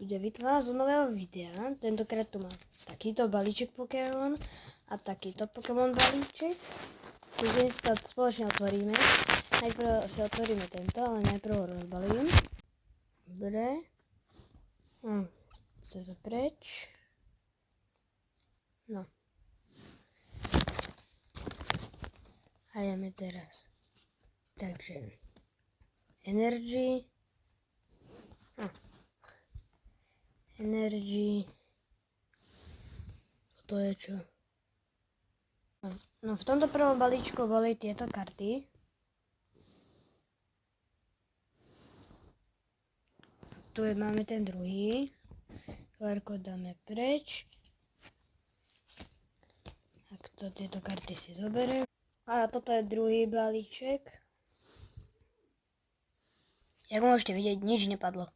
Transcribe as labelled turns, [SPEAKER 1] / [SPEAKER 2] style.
[SPEAKER 1] bude vytvárať z nového videa. Tentokrát tu mám takýto balíček Pokémon a takýto Pokémon balíček. Si dnes to spoločne otvoríme. Najprv si otvoríme tento, ale najprv ho rozbalím. Dobre. Chce to preč. No. A ideme teraz. Takže. Energy. Energy. To je čo? No v tomto prvom balíčku boli tieto karty. Tu máme ten druhý. QR-kód dáme preč. Takto tieto karty si zoberiem. A toto je druhý balíček. Jak môžete vidieť, nič nepadlo.